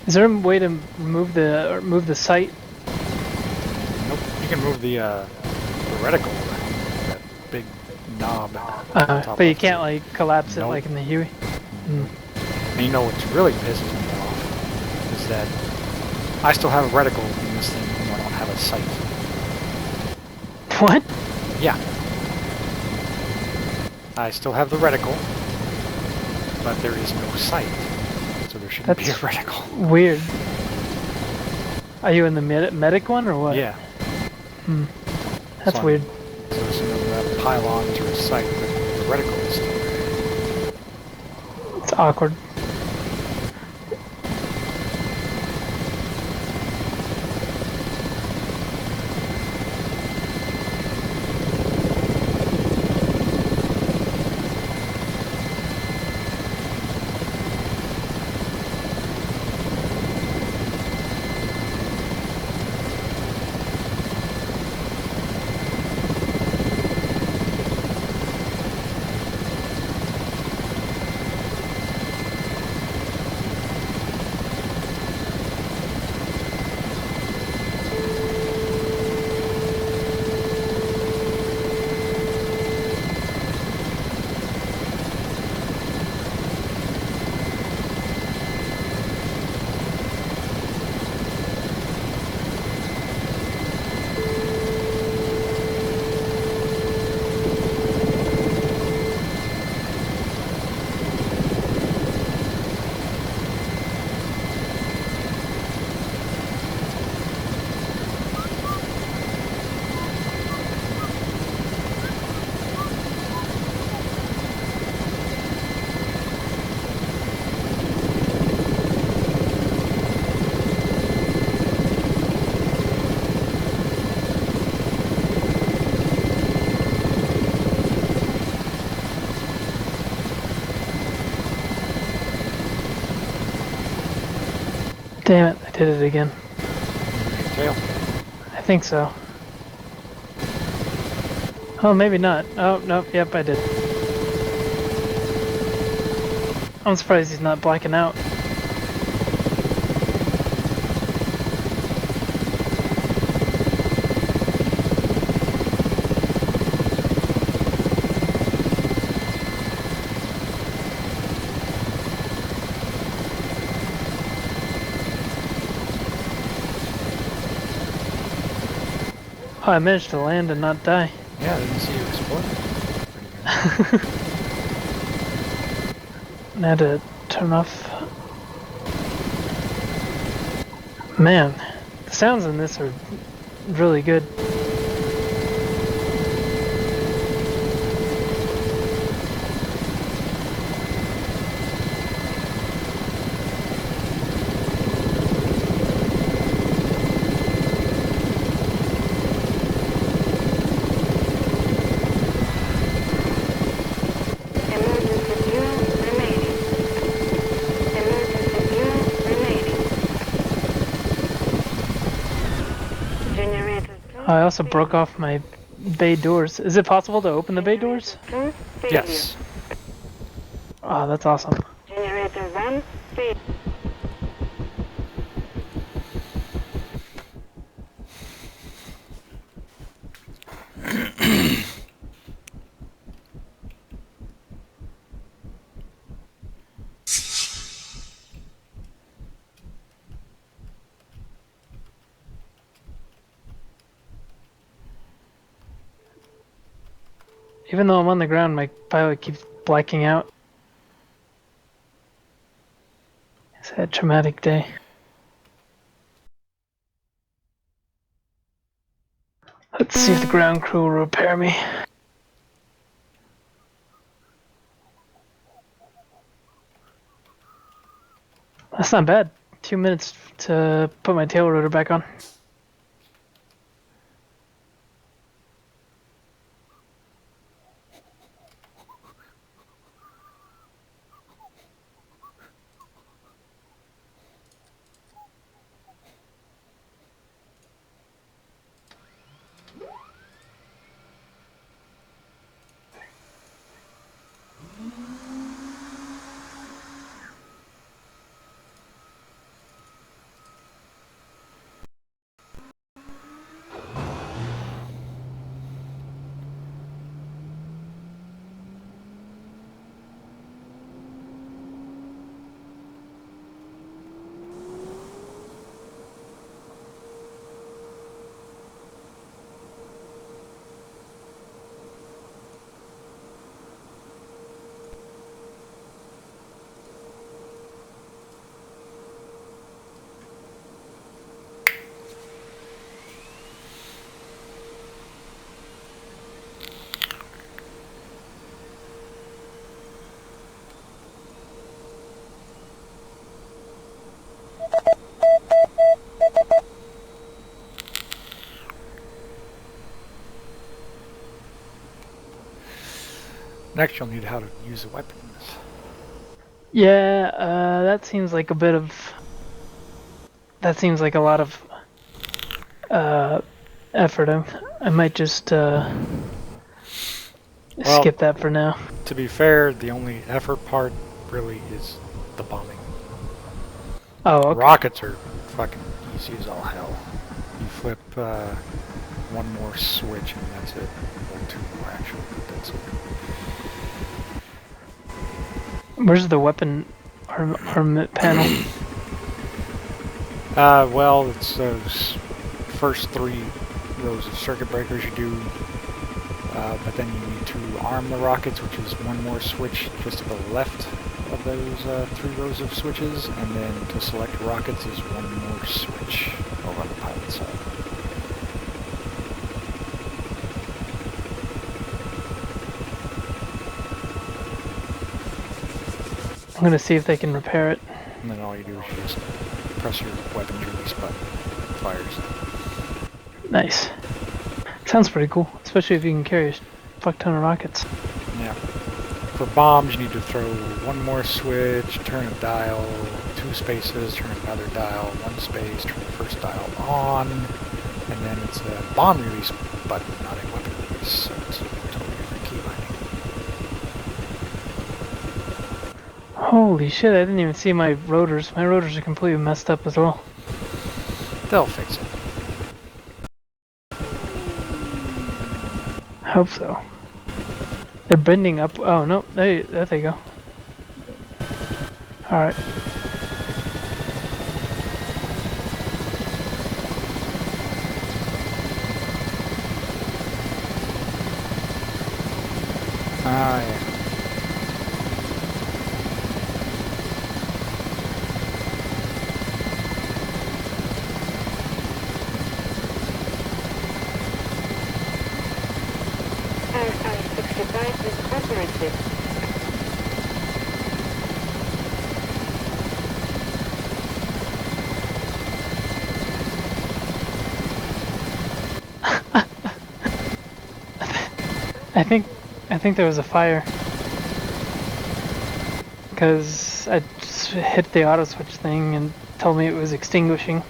Is there a way to remove the sight? Nope. You can move the reticle, that big knob. on top But you left. can't like collapse it Nope. like in the Huey. Mm. And you know what's really pisses me off is that I still have a reticle in this thing and I don't have a sight. What? Yeah. I still have the reticle, but there is no sight. So there shouldn't be a That's reticle. weird. Are you in the medic one or what? Yeah. Hmm. That's So weird. So there's another pylon to a sight, but the reticle is still there. It's awkward. Damn it, I did it again. Tail. I think so. Oh, maybe not. Oh, nope, yep, I did. I'm surprised he's not blacking out. Oh, I managed to land and not die. Yeah, I didn't see you explode. Pretty good. I had to turn off. Man, the sounds in this are really good. Emergency fuel remaining. Emergency fuel remaining. Generator 2 I also broke off my bay doors. Is it possible to open the bay doors? Generator 2 failure. Yes. Oh, that's awesome. Generator 1 failure. Even though I'm on the ground, my pilot keeps blacking out. He's had a traumatic day. Let's see if the ground crew will repair me. That's not bad. 2 minutes to put my tail rotor back on. Next, you'll need how to use the weapons. Yeah, that seems like a bit of... That seems like a lot of effort. I might just skip that for now. To be fair, the only effort part really is the bombing. Oh, okay. Rockets are fucking easy as all hell. You flip one more switch and that's it. Well, two more actually, but that's it. Where's the weapon armament panel? Well, it's those first 3 rows of circuit breakers you do, but then you need to arm the rockets, which is one more switch just to the left of those 3 rows of switches, and then to select rockets is one more switch over on the pilot side. I'm gonna see if they can repair it. And then all you do is you just press your weapons release button. It fires. Nice. Sounds pretty cool, especially if you can carry a fuck ton of rockets. Yeah. For bombs, you need to throw one more switch, turn a dial, 2 spaces, turn another dial, 1 space, turn the first dial on, and then it's a bomb release button, not a weapon release, so it's a totally different key binding. Holy shit, I didn't even see my rotors. My rotors are completely messed up as well. They'll fix it. I hope so. They're bending up. Oh, no, there they go. Alright. Ah, yeah. RI-65 is operative. I think there was a fire. Because I just hit the auto switch thing and told me it was extinguishing.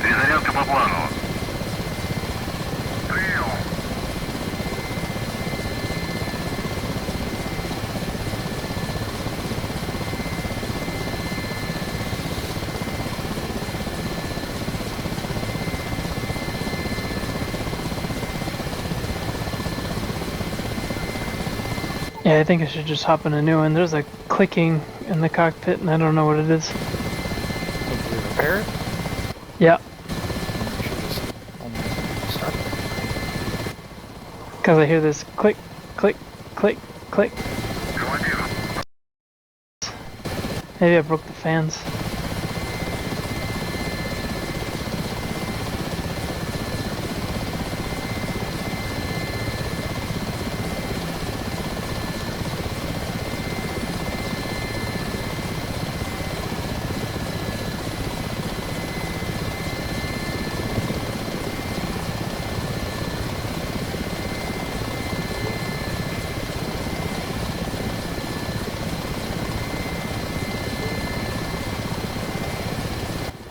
Перезарядка по плану. Прием. Yeah, I think I should just hop in a new one. There's a clicking in the cockpit and I don't know what it is. Hopefully repair it. Yeah, You should just only start it. because I hear this click, click, click, click. Командир. Maybe I broke the fans.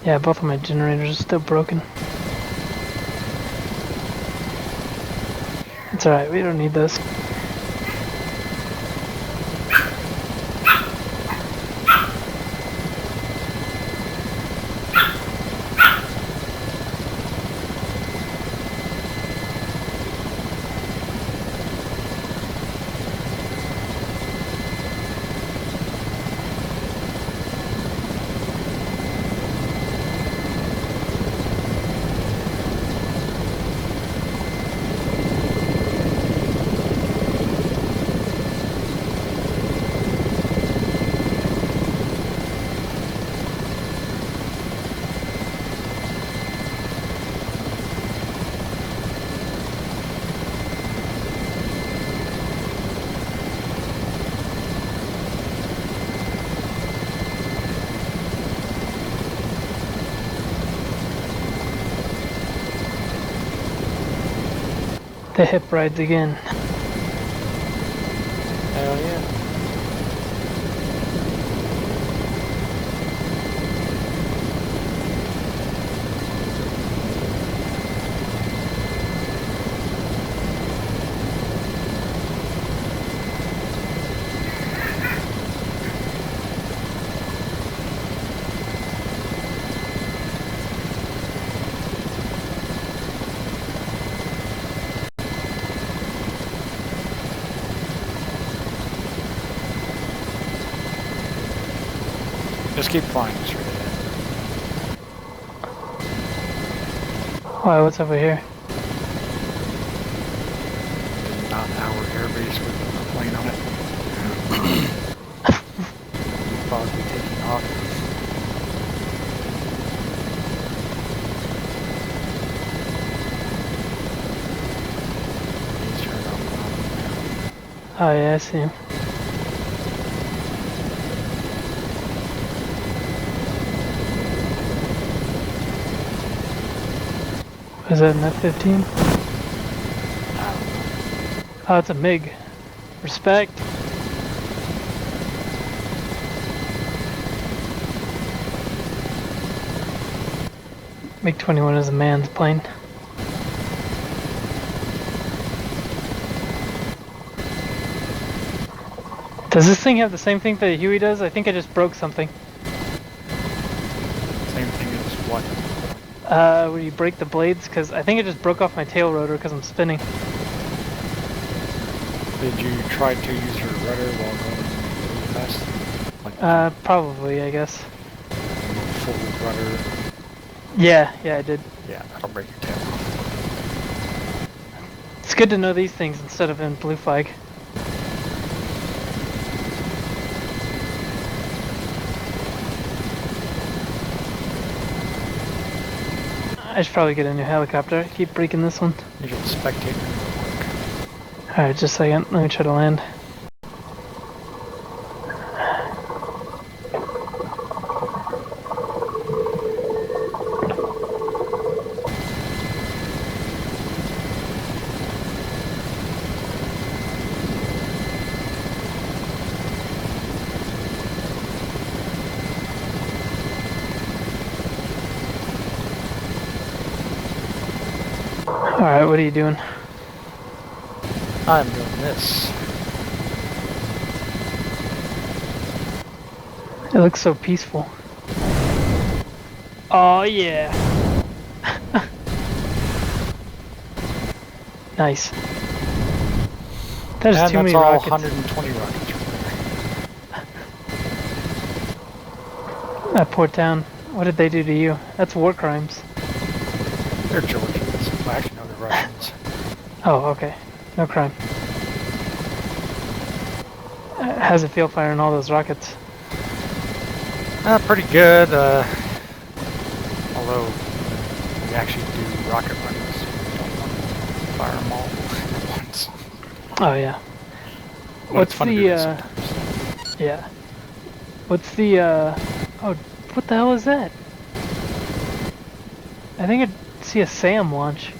Yeah, both of my generators are still broken. It's alright, we don't need this. The hip rides again. Hell yeah. Just keep flying straight ahead. Why, what's over here? Not our airbase with a plane on it. Probably taking off. Please turn off the Oh yeah, I see him. Was that an F-15? Oh, it's a MiG. Respect. MiG-21 is a man's plane. Does this thing have the same thing that Huey does? I think I just broke something. Same thing as what? When you break the blades, because I think I just broke off my tail rotor because I'm spinning. Did you try to use your rudder while going really fast? Like Probably, I guess. full rudder? Yeah, I did. Yeah, that'll break your tail. It's good to know these things instead of in blue flag. I should probably get a new helicopter. I keep breaking this one. You should spectate real quick. Alright, just a second. Let me try to land. Alright, what are you doing? I'm doing this. It looks so peaceful. Oh yeah. Nice. There's And too that's many all rockets. 120 rockets right there. That poor town. What did they do to you? That's war crimes. They're Georgians. Well, actually, no, they're Russians. Oh, okay. No crime. How's it feel firing all those rockets? Pretty good, although we actually do rocket runs. We don't want to fire them all at once. Oh yeah. Well, it's fun to do this sometimes. Yeah. What's the oh, what the hell is that? I think I see a SAM launch.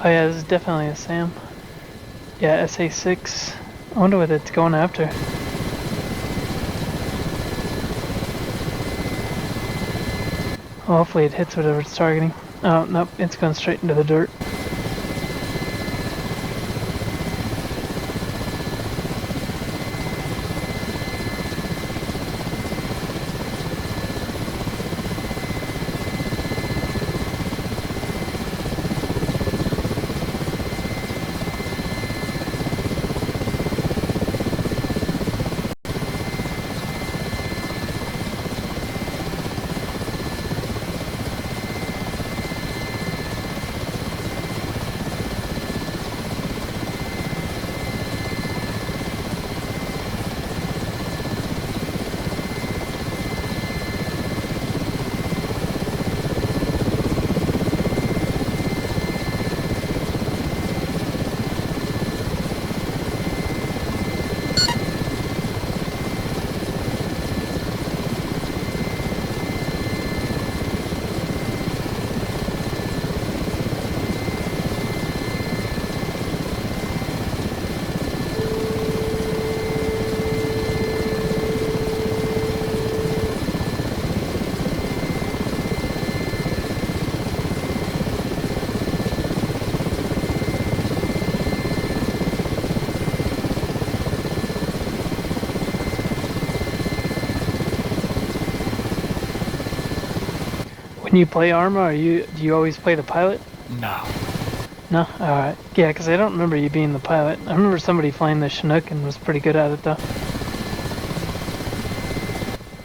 Oh yeah, this is definitely a SAM. Yeah, SA-6. I wonder what it's going after. Well, hopefully it hits whatever it's targeting. Oh, nope, it's going straight into the dirt. When you play Arma, do you always play the pilot? No. No? Alright. Yeah, because I don't remember you being the pilot. I remember somebody flying the Chinook and was pretty good at it though.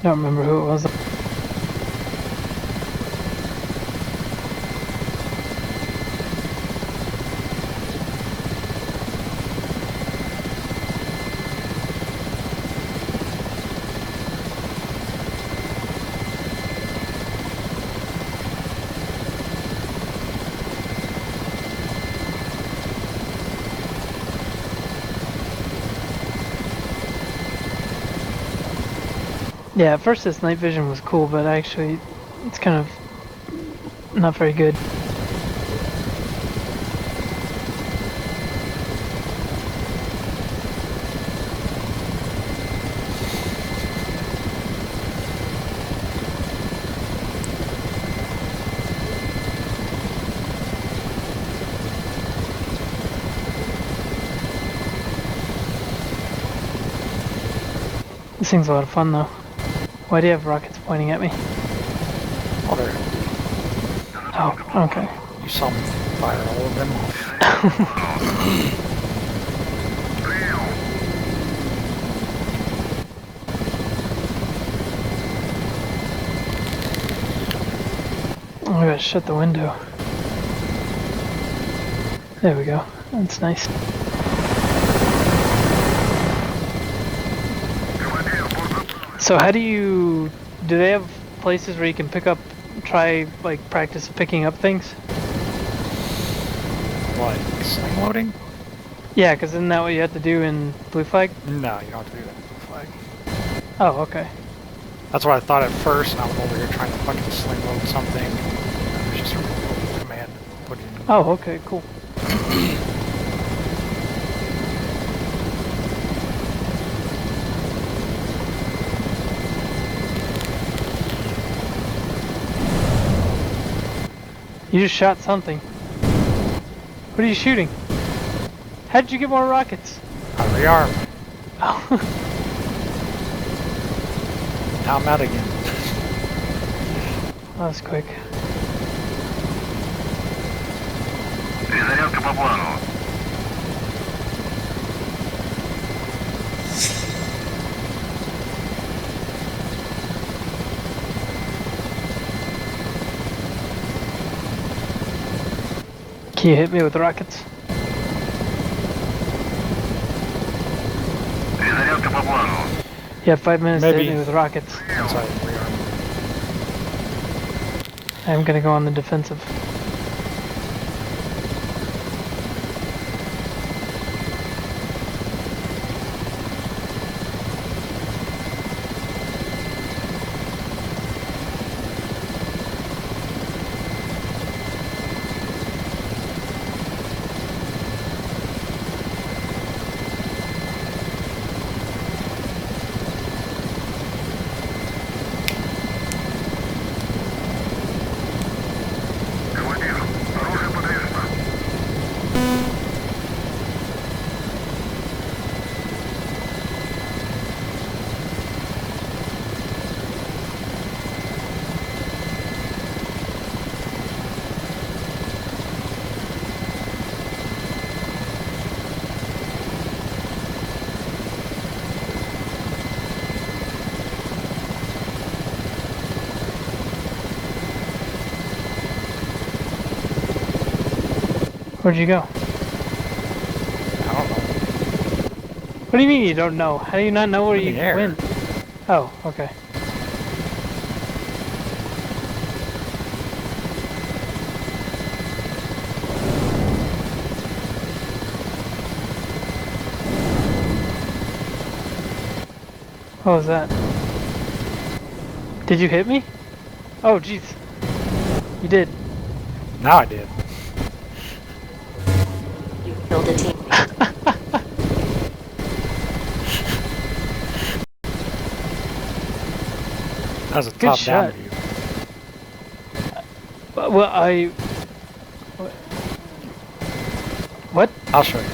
Don't remember who it was. Yeah, at first this night vision was cool, but actually it's kind of not very good. This thing's a lot of fun though. Why do you have rockets pointing at me? Oh, there. Oh, okay. You saw me fire all of them off. Oh, I gotta shut the window. There we go. That's nice. So how do they have places where you can like practice picking up things? Like sling loading? Yeah, because isn't that what you have to do in Blue Flag? No, you don't have to do that in Blue Flag. Oh, okay. That's what I thought at first, and I was over here trying to fucking sling load something. It was just a real command. Put it in. Oh, okay, cool. You just shot something. What are you shooting? How did you get more rockets? I rearmed. Oh. Now I'm out again. That was quick. Перезарядка по плану. Can you hit me with rockets? Перезарядка по плану. You have 5 minutes to Maybe. hit me with rockets. Once I rearmed. I'm gonna go on the defensive. Командир, оружие подвижно. Where'd you go? I don't know. What do you mean you don't know? How do you not know where In you the air. went? Oh, okay. What was that? Did you hit me? Oh, jeez. You did. Now I did. You killed a teammate. That was a Good top-down shot. view. Well, What? I'll show you.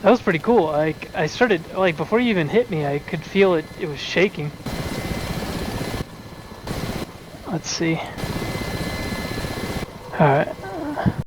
That was pretty cool. I started, like, before you even hit me, I could feel it was shaking. Let's see. Alright.